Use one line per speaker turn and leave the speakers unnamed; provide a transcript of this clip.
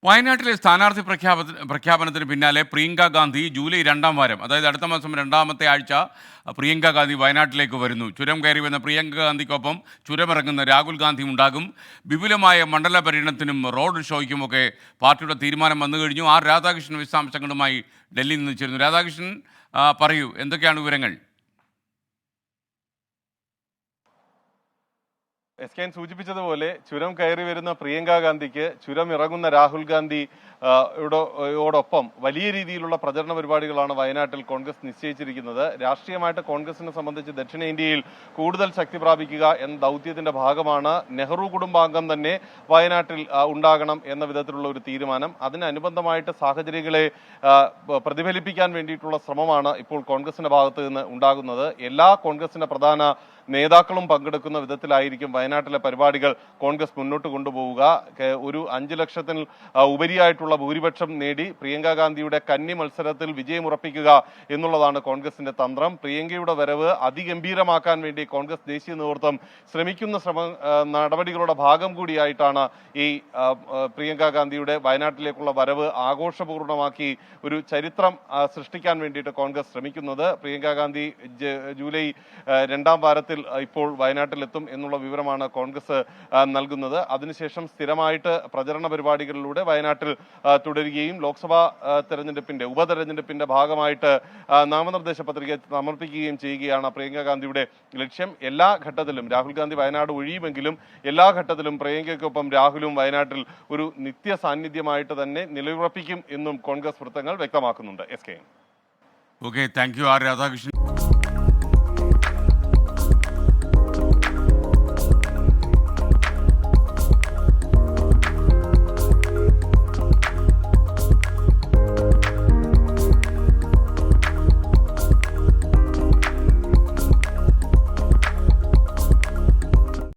വയനാട്ടിലെ സ്ഥാനാർത്ഥി പ്രഖ്യാപനത്തിന് പിന്നാലെ പ്രിയങ്ക ഗാന്ധി ജൂലൈ 2-ാം വാരം, അതായത് അടുത്ത മാസം 2-ാമത്തെ ആഴ്ച പ്രിയങ്ക ഗാന്ധി വയനാട്ടിലേക്ക് വരുന്നു. ചുരം കയറി വന്ന പ്രിയങ്ക ഗാന്ധിക്കൊപ്പം ചുരമിറങ്ങുന്ന രാഹുൽ ഗാന്ധിയും ഉണ്ടാകും. വിപുലമായ മണ്ഡല പര്യടനത്തിനും റോഡ് ഷോയ്ക്കുമൊക്കെ പാർട്ടിയുടെ തീരുമാനം വന്നു കഴിഞ്ഞു. ആർ രാധാകൃഷ്ണൻ വിശദാംശങ്ങളുമായി ഡൽഹിയിൽ നിന്ന് ചേരുന്നു. രാധാകൃഷ്ണൻ, പറയൂ, എന്തൊക്കെയാണ് വിവരങ്ങൾ?
SKN സൂചിപ്പിച്ചതുപോലെ ചുരം കയറി വരുന്ന പ്രിയങ്ക ഗാന്ധിക്ക് ചുരം ഇറങ്ങുന്ന രാഹുൽ ഗാന്ധി യോടൊപ്പം വലിയ രീതിയിലുള്ള പ്രചരണ പരിപാടികളാണ് വയനാട്ടിൽ കോൺഗ്രസ് നിശ്ചയിച്ചിരിക്കുന്നത്. രാഷ്ട്രീയമായിട്ട് കോൺഗ്രസിനെ സംബന്ധിച്ച് ദക്ഷിണേന്ത്യയിൽ കൂടുതൽ ശക്തി പ്രാപിക്കുക എന്ന ദൗത്യത്തിന്റെ ഭാഗമാണ് നെഹ്റു കുടുംബാംഗം തന്നെ വയനാട്ടിൽ ഉണ്ടാകണം എന്ന വിധത്തിലുള്ള ഒരു തീരുമാനം. അതിനനുബന്ധമായിട്ട് സാഹചര്യങ്ങളെ പ്രതിഫലിപ്പിക്കാൻ വേണ്ടിയിട്ടുള്ള ശ്രമമാണ് ഇപ്പോൾ കോൺഗ്രസിന്റെ ഭാഗത്ത് നിന്ന് ഉണ്ടാകുന്നത്. എല്ലാ കോൺഗ്രസിന്റെ പ്രധാന നേതാക്കളും പങ്കെടുക്കുന്ന വിധത്തിലായിരിക്കും വയനാട്ടിലെ പരിപാടികൾ കോൺഗ്രസ് മുന്നോട്ട് കൊണ്ടുപോവുക. ഒരു 5 ലക്ഷത്തിൽ ഉപരിയായിട്ടുള്ള ഭൂരിപക്ഷം നേടി പ്രിയങ്ക ഗാന്ധിയുടെ കന്നി മത്സരത്തിൽ വിജയമുറപ്പിക്കുക എന്നുള്ളതാണ് കോൺഗ്രസിന്റെ തന്ത്രം. പ്രിയങ്കയുടെ വരവ് അതിഗംഭീരമാക്കാൻ വേണ്ടി കോൺഗ്രസ് ദേശീയ നേതൃത്വം ശ്രമിക്കുന്ന നടപടികളുടെ ഭാഗം കൂടിയായിട്ടാണ് ഈ പ്രിയങ്ക ഗാന്ധിയുടെ വയനാട്ടിലേക്കുള്ള വരവ് ആഘോഷപൂർണമാക്കി ഒരു ചരിത്രം സൃഷ്ടിക്കാൻ വേണ്ടിയിട്ട് കോൺഗ്രസ് ശ്രമിക്കുന്നത്. പ്രിയങ്ക ഗാന്ധി ജൂലൈ 2-ാം വാരത്തിൽ ഇപ്പോൾ വയനാട്ടിലെത്തും എന്നുള്ള വിവരമാണ് കോൺഗ്രസ് നൽകുന്നത്. അതിനുശേഷം സ്ഥിരമായിട്ട് പ്രചരണ പരിപാടികളിലൂടെ വയനാട്ടിൽ തുടരുകയും ലോക്സഭാ ഉപതെരഞ്ഞെടുപ്പിന്റെ ഭാഗമായിട്ട് നാമനിർദ്ദേശ പത്രിക സമർപ്പിക്കുകയും ചെയ്യുകയാണ് പ്രിയങ്ക ഗാന്ധിയുടെ ലക്ഷ്യം. എല്ലാ ഘട്ടത്തിലും രാഹുൽ ഗാന്ധി വയനാട് ഒഴിയുമെങ്കിലും എല്ലാ ഘട്ടത്തിലും പ്രിയങ്കയ്ക്കൊപ്പം രാഹുലും വയനാട്ടിൽ ഒരു നിത്യ സാന്നിധ്യമായിട്ട് തന്നെ നിലയുറപ്പിക്കും എന്നും കോൺഗ്രസ് വൃത്തങ്ങൾ വ്യക്തമാക്കുന്നുണ്ട്. SKN.
Okay, thank you, R Radhakrishnan.